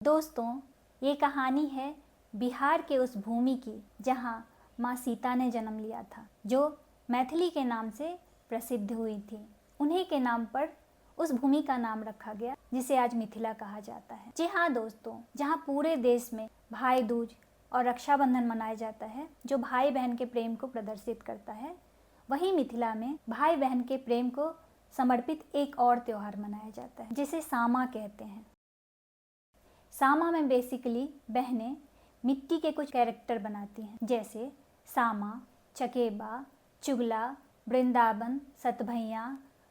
दोस्तों, ये कहानी है बिहार के उस भूमि की जहाँ माँ सीता ने जन्म लिया था, जो मैथिली के नाम से प्रसिद्ध हुई थी। उन्हीं के नाम पर उस भूमि का नाम रखा गया जिसे आज मिथिला कहा जाता है। जी हाँ दोस्तों, जहाँ पूरे देश में भाई दूज और रक्षाबंधन मनाया जाता है, जो भाई बहन के प्रेम को प्रदर्शित करता है, वहीं मिथिला में भाई बहन के प्रेम को समर्पित एक और त्योहार मनाया जाता है जिसे सामा कहते हैं। सामा में बेसिकली बहनें मिट्टी के कुछ कैरेक्टर बनाती हैं, जैसे सामा, चकेबा, चुगला, वृंदावन, सतभैया,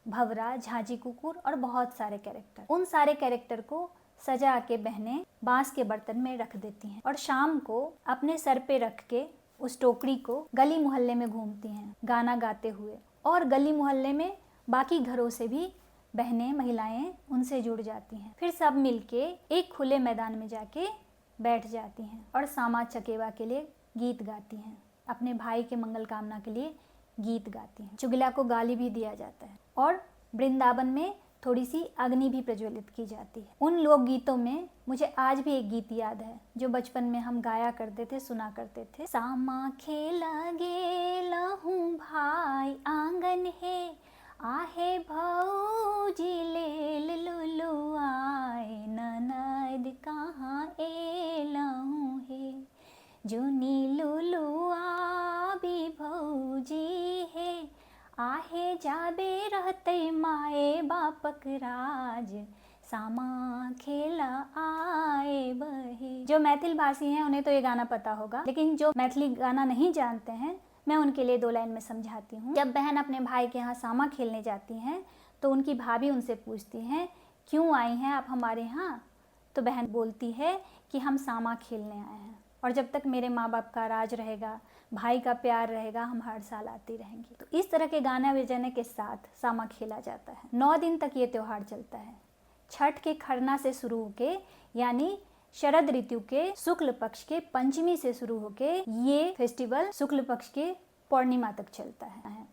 भवरा, झांझी कुकुर और बहुत सारे कैरेक्टर। उन सारे कैरेक्टर को सजा के बहनें बांस के बर्तन में रख देती हैं और शाम को अपने सर पे रख के उस टोकरी को गली मोहल्ले में घूमती हैं गाना गाते हुए, और गली मोहल्ले में बाकी घरों से भी बहनें महिलाएं उनसे जुड़ जाती हैं। फिर सब मिलके एक खुले मैदान में जाके बैठ जाती हैं और सामा चकेबा के लिए गीत गाती हैं, अपने भाई के मंगल कामना के लिए गीत गाती हैं। चुगला को गाली भी दिया जाता है और वृंदावन में थोड़ी सी अग्नि भी प्रज्वलित की जाती है। उन लोक गीतों में मुझे आज भी एक गीत याद है जो बचपन में हम गाया करते थे, सुना करते थे। सामा खेला गेला हूँ भाई आंगन है, आहे भौजी ले लुलु आए, ननद कहाँ एलहूँ हे, जुनी लुलु आबी भौजी है, आहे जाबे रहते माए बापक राज, सामा खेला आए बहे। जो मैथिल भाषी हैं उन्हें तो ये गाना पता होगा, लेकिन जो मैथिली गाना नहीं जानते हैं मैं उनके लिए 2 लाइन में समझाती हूँ। जब बहन अपने भाई के यहाँ सामा खेलने जाती हैं तो उनकी भाभी उनसे पूछती हैं, क्यों आई हैं आप हमारे यहाँ? तो बहन बोलती है कि हम सामा खेलने आए हैं, और जब तक मेरे माँ बाप का राज रहेगा, भाई का प्यार रहेगा, हम हर साल आती रहेंगी। तो इस तरह के गाना बजाने के साथ सामा खेला जाता है। 9 दिन तक ये त्यौहार चलता है। छठ के खरना से शुरू होके, यानी शरद ऋतु के शुक्ल पक्ष के पंचमी से शुरू होके ये फेस्टिवल शुक्ल पक्ष के पूर्णिमा तक चलता है।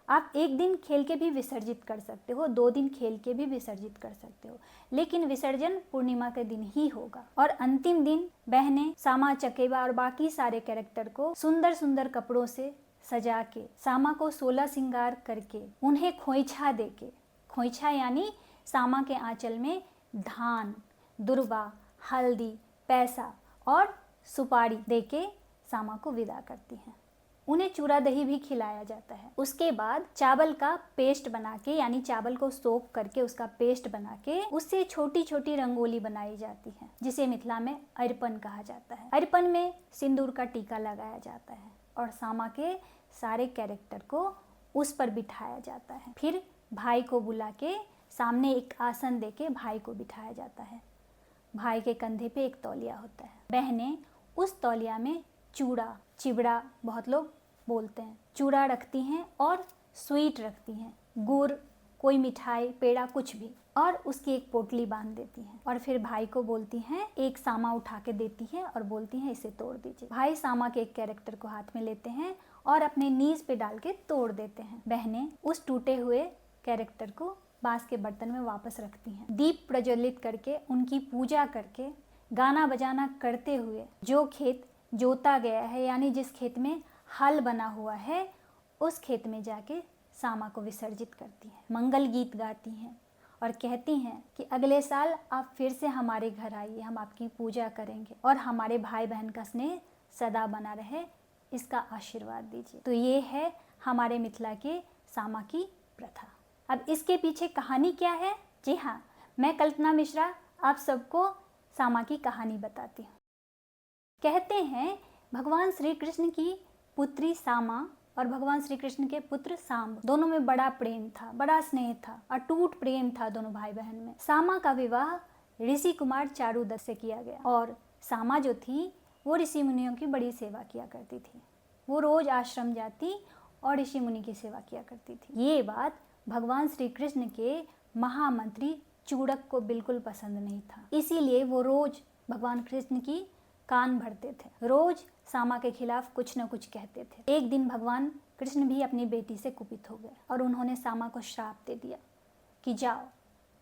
आप एक दिन खेल के भी विसर्जित कर सकते हो, 2 दिन खेल के भी विसर्जित कर सकते हो, लेकिन विसर्जन पूर्णिमा के दिन ही होगा। और अंतिम दिन बहनें सामा, चकेबा और बाकी सारे कैरेक्टर को सुंदर सुंदर कपड़ों से सजा के, सामा को 16 श्रृंगार करके, उन्हें खोइछा दे के, खोइछा यानी सामा के आंचल में धान, दुर्वा, हल्दी, पैसा और सुपारी देके सामा को विदा करती हैं। उन्हें चूरा दही भी खिलाया जाता है। उसके बाद चावल का पेस्ट बना के, यानी चावल को सोख करके उसका पेस्ट बना के उससे छोटी छोटी रंगोली बनाई जाती है, जिसे मिथिला में अरिपन कहा जाता है। अरिपन में सिंदूर का टीका लगाया जाता है और सामा के सारे कैरेक्टर को उस पर बिठाया जाता है। फिर भाई को बुला के सामने एक आसन देके भाई को बिठाया जाता है। भाई के कंधे पे एक तौलिया होता है। बहनें उस तौलिया में चूड़ा, चिवड़ा बहुत लोग बोलते हैं, चूड़ा रखती हैं और स्वीट रखती हैं, गुड़, कोई मिठाई, पेड़ा, कुछ भी, और उसकी एक पोटली बांध देती हैं। और फिर भाई को बोलती हैं, एक सामा उठा के देती हैं और बोलती हैं, इसे तोड़ दीजिए। भाई सामा के एक कैरेक्टर को हाथ में लेते हैं और अपने नीज पे डाल के तोड़ देते हैं। बहनें उस टूटे हुए कैरेक्टर को बांस के बर्तन में वापस रखती हैं। दीप प्रज्वलित करके, उनकी पूजा करके, गाना बजाना करते हुए जो खेत जोता गया है, यानी जिस खेत में हल बना हुआ है, उस खेत में जाके सामा को विसर्जित करती हैं, मंगल गीत गाती हैं और कहती हैं कि अगले साल आप फिर से हमारे घर आइए, हम आपकी पूजा करेंगे और हमारे भाई बहन का स्नेह सदा बना रहे, इसका आशीर्वाद दीजिए। तो ये है हमारे मिथिला के सामा की प्रथा। अब इसके पीछे कहानी क्या है? जी हाँ, मैं कल्पना मिश्रा आप सबको सामा की कहानी बताती हूँ। कहते हैं भगवान श्री कृष्ण की पुत्री सामा और भगवान श्री कृष्ण के पुत्र सांब, दोनों में बड़ा प्रेम था, बड़ा स्नेह था, अटूट प्रेम था दोनों भाई बहन में। सामा का विवाह ऋषि कुमार चारुदत्त से किया गया और सामा जो थी वो ऋषि मुनियों की बड़ी सेवा किया करती थी। वो रोज आश्रम जाती और ऋषि मुनि की सेवा किया करती थी। ये बात भगवान श्री कृष्ण के महामंत्री चूड़क को बिल्कुल पसंद नहीं था, इसीलिए वो रोज भगवान कृष्ण की कान भरते थे, रोज सामा के खिलाफ कुछ न कुछ कहते थे। एक दिन भगवान कृष्ण भी अपनी बेटी से कुपित हो गए और उन्होंने सामा को श्राप दे दिया कि जाओ,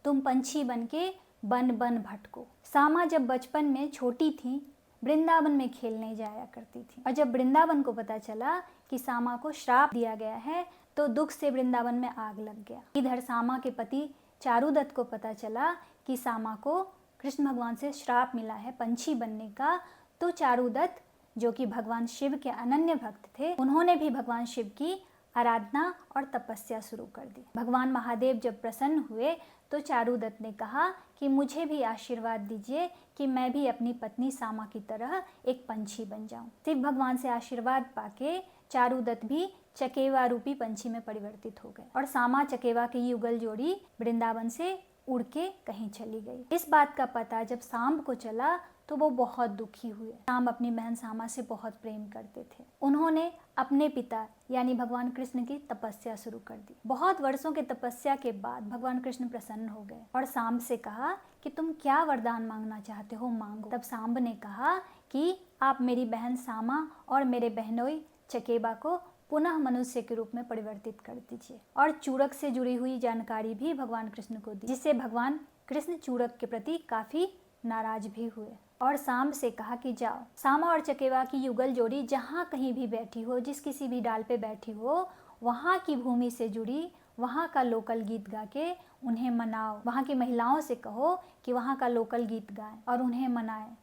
तुम पंछी बन के बन बन भटको। सामा जब बचपन में छोटी थी वृंदावन में खेलने जाया करती थी, और जब वृंदावन को पता चला कि सामा को श्राप दिया गया है तो दुख से वृंदावन में आग लग गया। इधर सामा के पति चारुदत्त को पता चला कि सामा को कृष्ण भगवान से श्राप मिला है पंछी बनने का, तो चारुदत्त जो कि भगवान शिव के अनन्य भक्त थे, उन्होंने भी भगवान शिव की आराधना और तपस्या शुरू कर दी। भगवान महादेव जब प्रसन्न हुए तो चारुदत्त ने कहा कि मुझे भी आशीर्वाद दीजिए कि मैं भी अपनी पत्नी सामा की तरह एक पंछी बन जाऊं। शिव भगवान से आशीर्वाद पाके चारुदत्त भी चकेवा रूपी पंछी में परिवर्तित हो गए और सामा चकेवा की युगल जोड़ी वृंदावन से उड़ के कहीं चली गई। इस बात का पता जब सांब को चला तो वो बहुत दुखी हुए। सांब अपनी बहन सामा से बहुत प्रेम करते थे। उन्होंने अपने पिता यानी भगवान कृष्ण की तपस्या शुरू कर दी। बहुत वर्षों के तपस्या के बाद भगवान कृष्ण प्रसन्न हो गए और सांब से कहा कि तुम क्या वरदान मांगना चाहते हो, मांगो। तब सांब ने कहा कि आप मेरी बहन सामा और मेरे बहनोई चकेबा को पुनः मनुष्य के रूप में परिवर्तित कर दीजिए, और चूड़क से जुड़ी हुई जानकारी भी भगवान कृष्ण को दी, जिससे भगवान कृष्ण चूड़क के प्रति काफी नाराज भी हुए और सांब से कहा कि जाओ, सामा और चकेवा की युगल जोड़ी जहाँ कहीं भी बैठी हो, जिस किसी भी डाल पे बैठी हो, वहाँ की भूमि से जुड़ी वहाँ का लोकल गीत गा के उन्हें मनाओ। वहाँ की महिलाओं से कहो कि वहाँ का लोकल गीत गाएं और उन्हें मनाएं,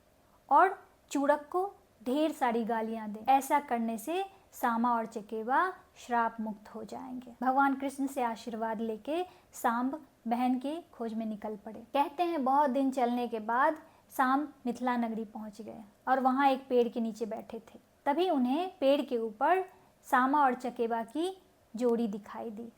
और चूड़क को ढेर सारी गालियाँ दें। ऐसा करने से सामा और चकेवा श्राप मुक्त हो जाएंगे। भगवान कृष्ण से आशीर्वाद लेके सांब बहन के खोज में निकल पड़े। कहते हैं बहुत दिन चलने के बाद सांब मिथिला नगरी पहुंच गए और वहां एक पेड़ के नीचे बैठे थे। तभी उन्हें पेड़ के ऊपर सामा और चकेवा की जोड़ी दिखाई दी,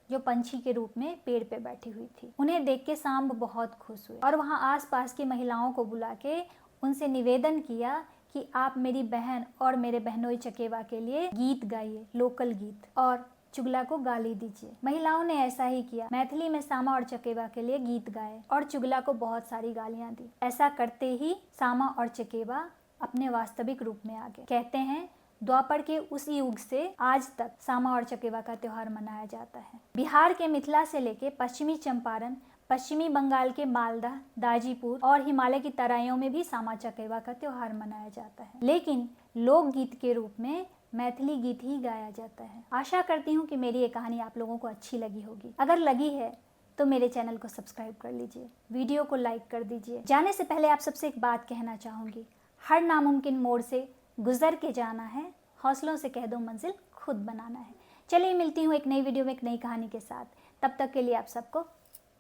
जो पंछी के रूप में पेड़ पे बैठी हुई थी। उन्हें देख के सांब बहुत खुश हुए और वहां आसपास की महिलाओं को बुला के उनसे निवेदन किया कि आप मेरी बहन और मेरे बहनोई चकेवा के लिए गीत गाइए, लोकल गीत, और चुगला को गाली दीजिए। महिलाओं ने ऐसा ही किया। मैथिली में सामा और चकेवा के लिए गीत गाए और चुगला को बहुत सारी गालियां दी। ऐसा करते ही सामा और चकेवा अपने वास्तविक रूप में आ गए। कहते हैं द्वापर के उस युग से आज तक सामा और चकेवा का त्योहार मनाया जाता है। बिहार के मिथिला से लेके पश्चिमी चंपारण, पश्चिमी बंगाल के मालदा, दाजीपुर और हिमालय की तराइयों में भी सामा चकेवा का त्योहार मनाया जाता है, लेकिन लोकगीत के रूप में मैथिली गीत ही गाया जाता है। आशा करती हूँ कि मेरी ये कहानी आप लोगों को अच्छी लगी होगी। अगर लगी है तो मेरे चैनल को सब्सक्राइब कर लीजिए, वीडियो को लाइक कर दीजिए। जाने से पहले आप सबसे एक बात कहना चाहूँगी, हर नामुमकिन मोड़ से गुजर के जाना है, हौसलों से कह दो मंजिल खुद बनाना है। चलिए मिलती हूँ एक नई वीडियो में एक नई कहानी के साथ। तब तक के लिए आप सबको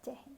जय हिंद।